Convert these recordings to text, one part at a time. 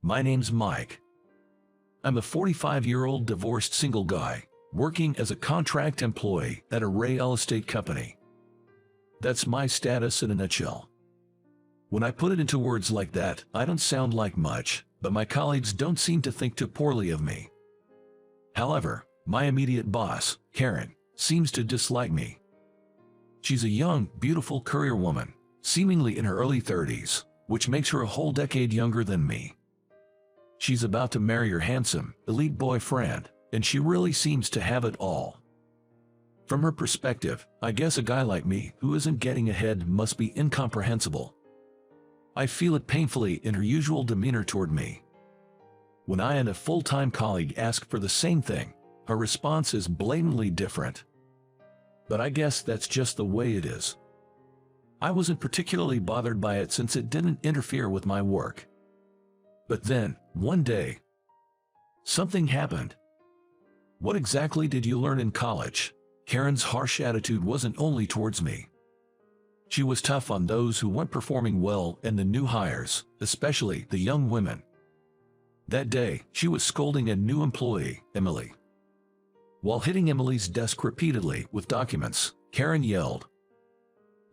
My name's Mike. I'm a 45-year-old divorced single guy, working as a contract employee at a real estate company. That's my status in a nutshell. When I put it into words like that, I don't sound like much, but my colleagues don't seem to think too poorly of me. However, my immediate boss, Karen, seems to dislike me. She's a young, beautiful career woman, seemingly in her early 30s, which makes her a whole decade younger than me. She's about to marry her handsome, elite boyfriend, and she really seems to have it all. From her perspective, I guess a guy like me who isn't getting ahead must be incomprehensible. I feel it painfully in her usual demeanor toward me. When I and a full-time colleague ask for the same thing, her response is blatantly different. But I guess that's just the way it is. I wasn't particularly bothered by it since it didn't interfere with my work. But then, one day, something happened. What exactly did you learn in college? Karen's harsh attitude wasn't only towards me. She was tough on those who weren't performing well and the new hires, especially the young women. That day, she was scolding a new employee, Emily. While hitting Emily's desk repeatedly with documents, Karen yelled,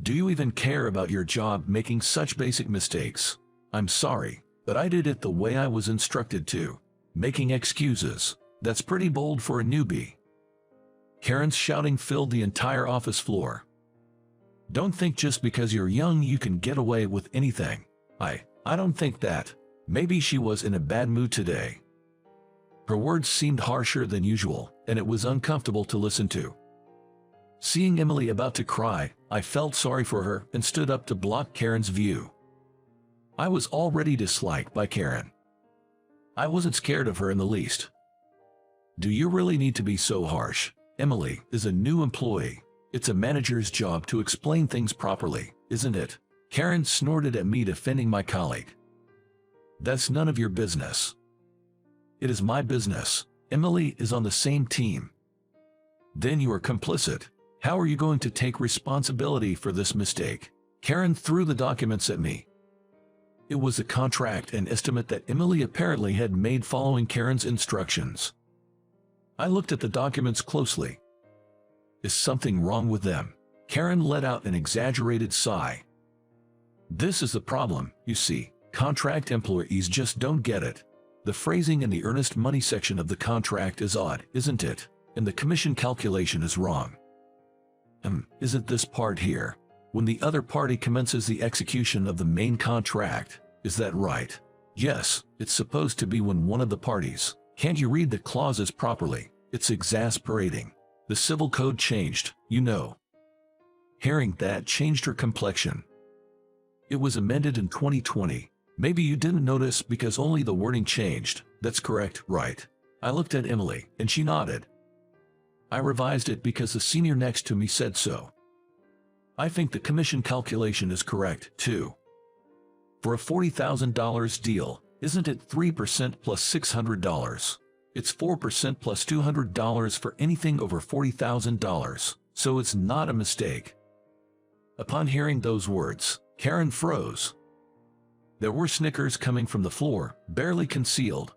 "Do you even care about your job making such basic mistakes? I'm sorry, but I did it the way I was instructed to. Making excuses, that's pretty bold for a newbie." Karen's shouting filled the entire office floor. Don't think just because you're young you can get away with anything. I don't think that. Maybe she was in a bad mood today. Her words seemed harsher than usual, and it was uncomfortable to listen to. Seeing Emily about to cry, I felt sorry for her and stood up to block Karen's view. I was already disliked by Karen. I wasn't scared of her in the least. Do you really need to be so harsh? Emily is a new employee. It's a manager's job to explain things properly, isn't it? Karen snorted at me, defending my colleague. That's none of your business. It is my business. Emily is on the same team. Then you are complicit. How are you going to take responsibility for this mistake? Karen threw the documents at me. It was a contract and estimate that Emily apparently had made following Karen's instructions. I looked at the documents closely. Is something wrong with them? Karen let out an exaggerated sigh. This is the problem, you see. Contract employees just don't get it. The phrasing in the earnest money section of the contract is odd, isn't it? And the commission calculation is wrong. Isn't this part here? When the other party commences the execution of the main contract, is that right? Yes, it's supposed to be when one of the parties. Can't you read the clauses properly? It's exasperating. The civil code changed, you know. Hearing that changed her complexion. It was amended in 2020. Maybe you didn't notice because only the wording changed. That's correct, right? I looked at Emily, and she nodded. I revised it because the senior next to me said so. I think the commission calculation is correct, too. For a $40,000 deal, isn't it 3% plus $600? It's 4% plus $200 for anything over $40,000, so it's not a mistake. Upon hearing those words, Karen froze. There were snickers coming from the floor, barely concealed.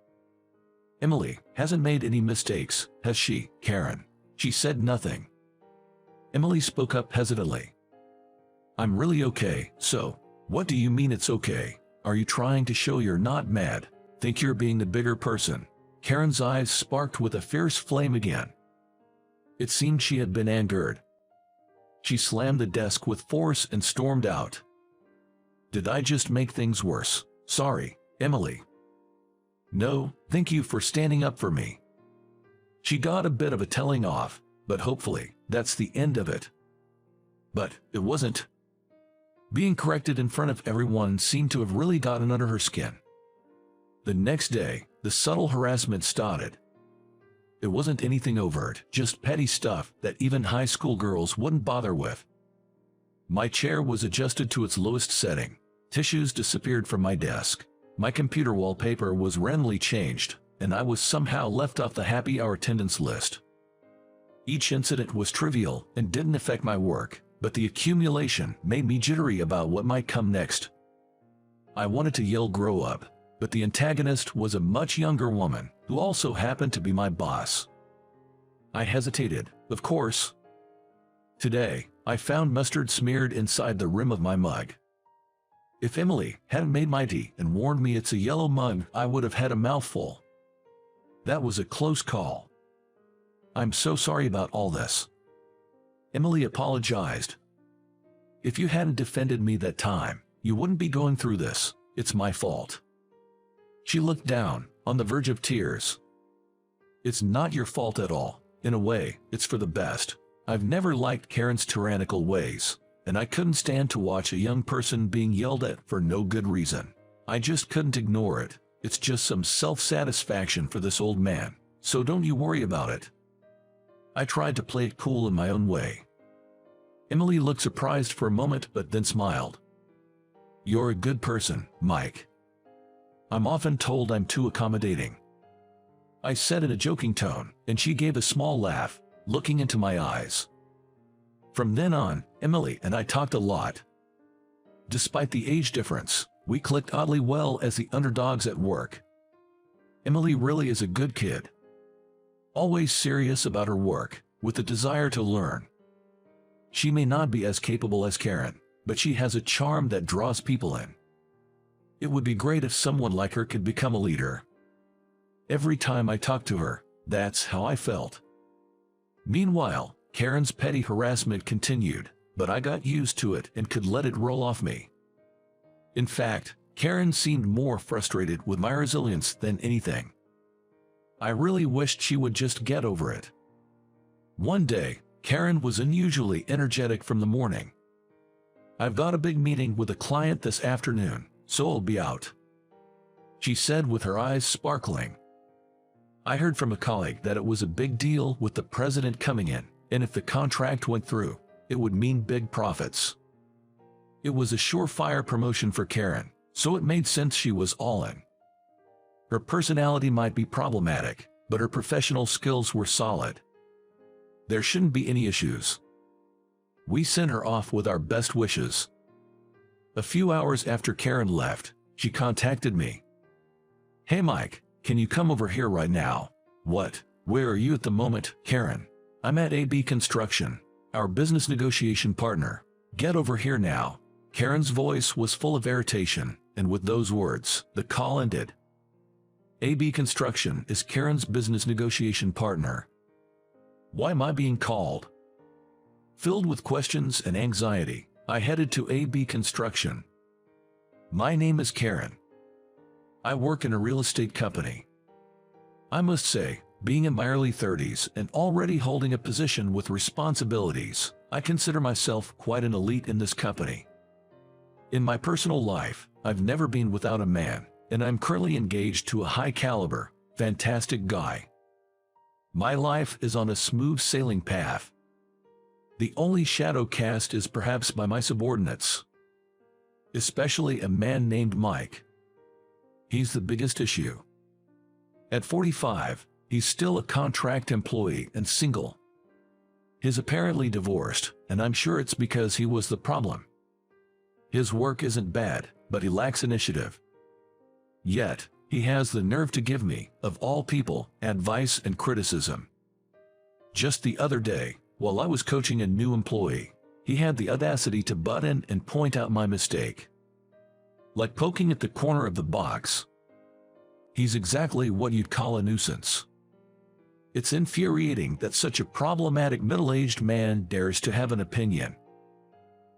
Emily hasn't made any mistakes, has she, Karen? She said nothing. Emily spoke up hesitantly. I'm really okay, so, what do you mean it's okay? Are you trying to show you're not mad? Think you're being the bigger person? Karen's eyes sparked with a fierce flame again. It seemed she had been angered. She slammed the desk with force and stormed out. Did I just make things worse? Sorry, Emily. No, thank you for standing up for me. She got a bit of a telling off, but hopefully, that's the end of it. But it wasn't. Being corrected in front of everyone seemed to have really gotten under her skin. The next day, the subtle harassment started. It wasn't anything overt, just petty stuff that even high school girls wouldn't bother with. My chair was adjusted to its lowest setting. Tissues disappeared from my desk. My computer wallpaper was randomly changed, and I was somehow left off the happy hour attendance list. Each incident was trivial and didn't affect my work, but the accumulation made me jittery about what might come next. I wanted to yell, "Grow up!" But the antagonist was a much younger woman who also happened to be my boss. I hesitated, of course. Today, I found mustard smeared inside the rim of my mug. If Emily hadn't made my tea and warned me it's a yellow mug, I would have had a mouthful. That was a close call. I'm so sorry about all this. Emily apologized. If you hadn't defended me that time, you wouldn't be going through this. It's my fault. She looked down, on the verge of tears. It's not your fault at all. In a way, it's for the best. I've never liked Karen's tyrannical ways, and I couldn't stand to watch a young person being yelled at for no good reason. I just couldn't ignore it. It's just some self-satisfaction for this old man, so don't you worry about it. I tried to play it cool in my own way. Emily looked surprised for a moment but then smiled. You're a good person, Mike. I'm often told I'm too accommodating. I said in a joking tone, and she gave a small laugh, looking into my eyes. From then on, Emily and I talked a lot. Despite the age difference, we clicked oddly well as the underdogs at work. Emily really is a good kid. Always serious about her work, with a desire to learn. She may not be as capable as Karen, but she has a charm that draws people in. It would be great if someone like her could become a leader. Every time I talked to her, that's how I felt. Meanwhile, Karen's petty harassment continued, but I got used to it and could let it roll off me. In fact, Karen seemed more frustrated with my resilience than anything. I really wished she would just get over it. One day, Karen was unusually energetic from the morning. I've got a big meeting with a client this afternoon, so I'll be out, she said with her eyes sparkling. I heard from a colleague that it was a big deal with the president coming in, and if the contract went through, it would mean big profits. It was a surefire promotion for Karen, so it made sense she was all in. Her personality might be problematic, but her professional skills were solid. There shouldn't be any issues. We sent her off with our best wishes. A few hours after Karen left, she contacted me. Hey Mike, can you come over here right now? What? Where are you at the moment, Karen? I'm at AB Construction, our business negotiation partner. Get over here now. Karen's voice was full of irritation, and with those words, the call ended. AB Construction is Karen's business negotiation partner. Why am I being called? Filled with questions and anxiety, I headed to AB Construction. My name is Karen. I work in a real estate company. I must say, being in my early 30s and already holding a position with responsibilities, I consider myself quite an elite in this company. In my personal life, I've never been without a man, and I'm currently engaged to a high-caliber, fantastic guy. My life is on a smooth sailing path. The only shadow cast is perhaps by my subordinates, especially a man named Mike. He's the biggest issue. At 45, he's still a contract employee and single. He's apparently divorced, and I'm sure it's because he was the problem. His work isn't bad, but he lacks initiative. Yet, he has the nerve to give me, of all people, advice and criticism. Just the other day, while I was coaching a new employee, he had the audacity to butt in and point out my mistake. Like poking at the corner of the box. He's exactly what you'd call a nuisance. It's infuriating that such a problematic middle-aged man dares to have an opinion.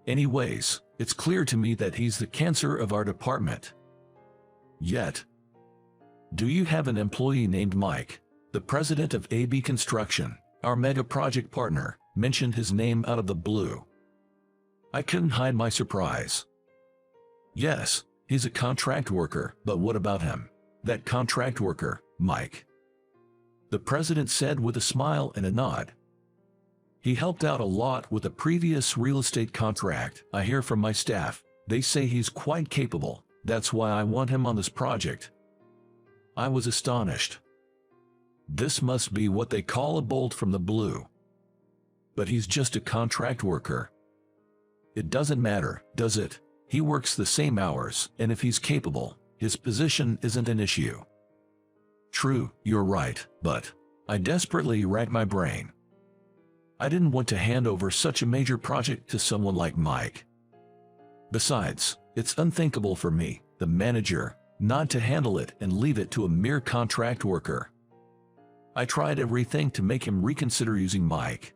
Anyways, it's clear to me that he's the cancer of our department. Yet, do you have an employee named Mike? The president of AB Construction, our mega project partner, mentioned his name out of the blue. I couldn't hide my surprise. Yes, he's a contract worker, but what about him? That contract worker, Mike. The president said with a smile and a nod. He helped out a lot with a previous real estate contract. I hear from my staff. They say he's quite capable. That's why I want him on this project. I was astonished. This must be what they call a bolt from the blue. But he's just a contract worker. It doesn't matter, does it? He works the same hours, and if he's capable, his position isn't an issue. True, you're right, but I desperately racked my brain. I didn't want to hand over such a major project to someone like Mike. Besides, it's unthinkable for me, the manager, not to handle it and leave it to a mere contract worker. I tried everything to make him reconsider using Mike.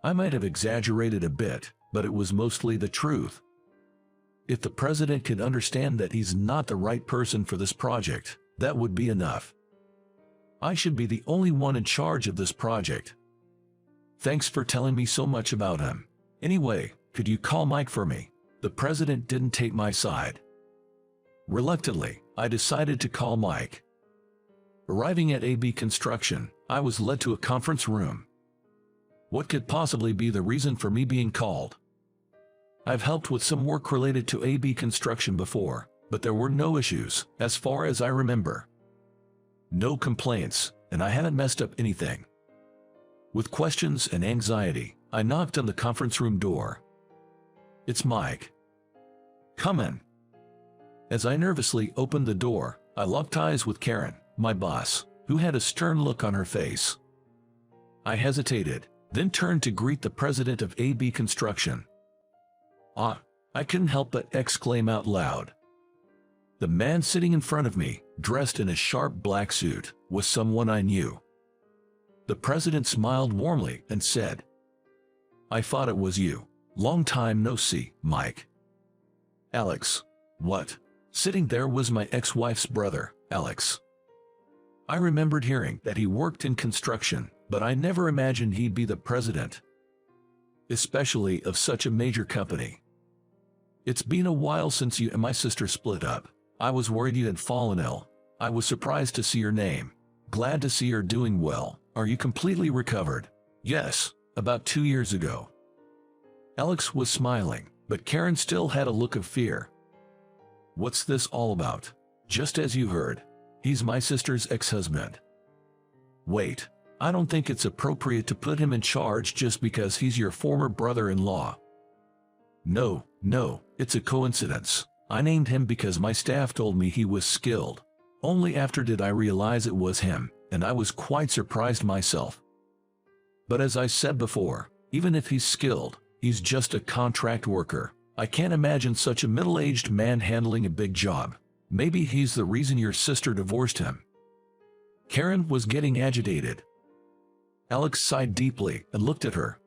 I might have exaggerated a bit, but it was mostly the truth. If the president could understand that he's not the right person for this project, that would be enough. I should be the only one in charge of this project. Thanks for telling me so much about him. Anyway, could you call Mike for me? The president didn't take my side. Reluctantly, I decided to call Mike. Arriving at AB Construction, I was led to a conference room. What could possibly be the reason for me being called? I've helped with some work related to AB Construction before, but there were no issues, as far as I remember. No complaints, and I haven't messed up anything. With questions and anxiety, I knocked on the conference room door. It's Mike. Come in. As I nervously opened the door, I locked eyes with Karen, my boss, who had a stern look on her face. I hesitated, then turned to greet the president of AB Construction. I couldn't help but exclaim out loud. The man sitting in front of me, dressed in a sharp black suit, was someone I knew. The president smiled warmly and said, "I thought it was you. Long time no see, Mike." Alex. What? Sitting there was my ex-wife's brother, Alex. I remembered hearing that he worked in construction, but I never imagined he'd be the president, especially of such a major company. It's been a while since you and my sister split up. I was worried you had fallen ill. I was surprised to see your name. Glad to see you're doing well. Are you completely recovered? Yes, about 2 years ago. Alex was smiling, but Karen still had a look of fear. What's this all about? Just as you heard, he's my sister's ex-husband. Wait, I don't think it's appropriate to put him in charge just because he's your former brother-in-law. No, it's a coincidence. I named him because my staff told me he was skilled. Only after did I realize it was him, and I was quite surprised myself. But as I said before, even if he's skilled, he's just a contract worker. I can't imagine such a middle-aged man handling a big job. Maybe he's the reason your sister divorced him. Karen was getting agitated. Alex sighed deeply and looked at her.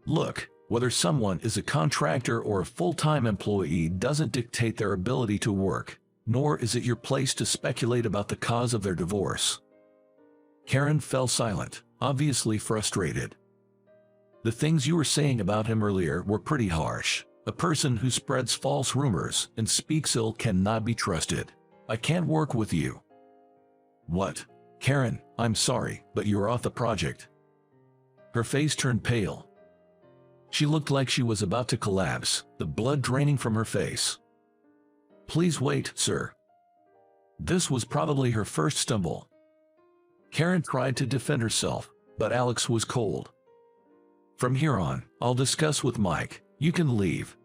Look, whether someone is a contractor or a full-time employee doesn't dictate their ability to work, nor is it your place to speculate about the cause of their divorce. Karen fell silent, obviously frustrated. The things you were saying about him earlier were pretty harsh. A person who spreads false rumors and speaks ill cannot be trusted. I can't work with you. What? Karen, I'm sorry, but you're off the project. Her face turned pale. She looked like she was about to collapse, the blood draining from her face. Please wait, sir. This was probably her first stumble. Karen tried to defend herself, but Alex was cold. From here on, I'll discuss with Mike. You can leave.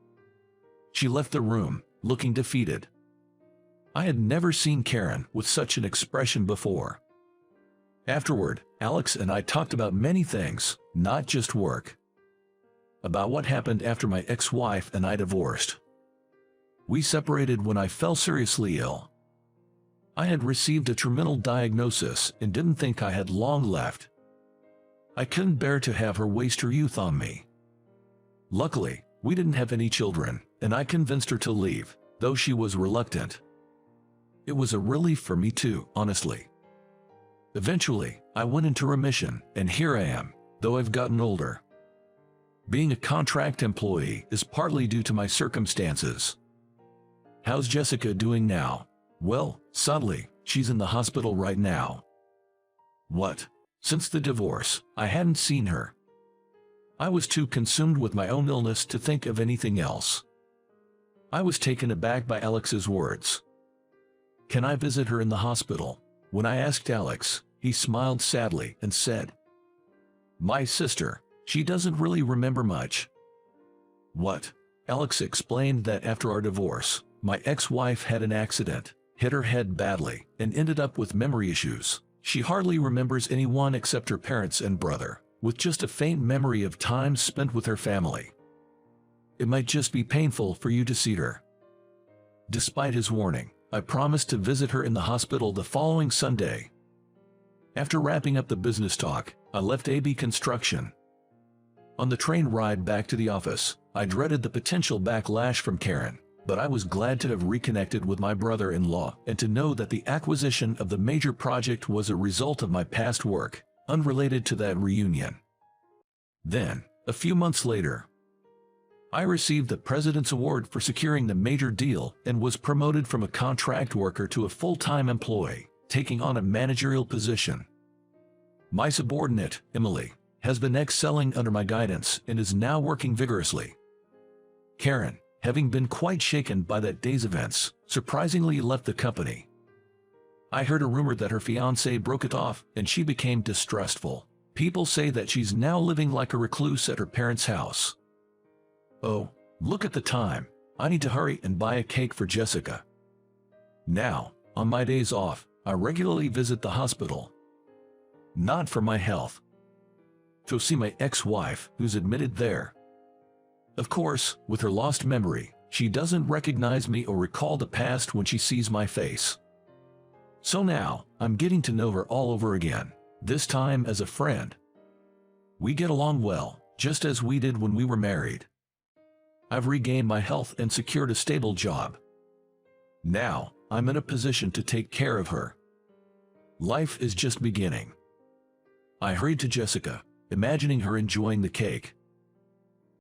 She left the room, looking defeated. I had never seen Karen with such an expression before. Afterward, Alex and I talked about many things, not just work. About what happened after my ex-wife and I divorced. We separated when I fell seriously ill. I had received a terminal diagnosis and didn't think I had long left. I couldn't bear to have her waste her youth on me. Luckily, we didn't have any children, and I convinced her to leave, though she was reluctant. It was a relief for me too, honestly. Eventually, I went into remission, and here I am, though I've gotten older. Being a contract employee is partly due to my circumstances. How's Jessica doing now? Well, sadly, she's in the hospital right now. What? Since the divorce, I hadn't seen her. I was too consumed with my own illness to think of anything else. I was taken aback by Alex's words. Can I visit her in the hospital? When I asked Alex, he smiled sadly and said, My sister, she doesn't really remember much. What? Alex explained that after our divorce, My ex-wife had an accident, hit her head badly, and ended up with memory issues. She hardly remembers anyone except her parents and brother, with just a faint memory of time spent with her family. It might just be painful for you to see her. Despite his warning, I promised to visit her in the hospital the following Sunday. After wrapping up the business talk, I left AB Construction. On the train ride back to the office, I dreaded the potential backlash from Karen, but I was glad to have reconnected with my brother-in-law and to know that the acquisition of the major project was a result of my past work, unrelated to that reunion. Then, a few months later, I received the President's Award for securing the major deal and was promoted from a contract worker to a full-time employee, taking on a managerial position. My subordinate, Emily, has been excelling under my guidance and is now working vigorously. Karen, having been quite shaken by that day's events, surprisingly left the company. I heard a rumor that her fiancé broke it off and she became distrustful. People say that she's now living like a recluse at her parents' house. Oh, look at the time. I need to hurry and buy a cake for Jessica. Now, on my days off, I regularly visit the hospital. Not for my health. To see my ex-wife, who's admitted there. Of course, with her lost memory, she doesn't recognize me or recall the past when she sees my face. So now, I'm getting to know her all over again, this time as a friend. We get along well, just as we did when we were married. I've regained my health and secured a stable job. Now, I'm in a position to take care of her. Life is just beginning. I hurried to Jessica, imagining her enjoying the cake.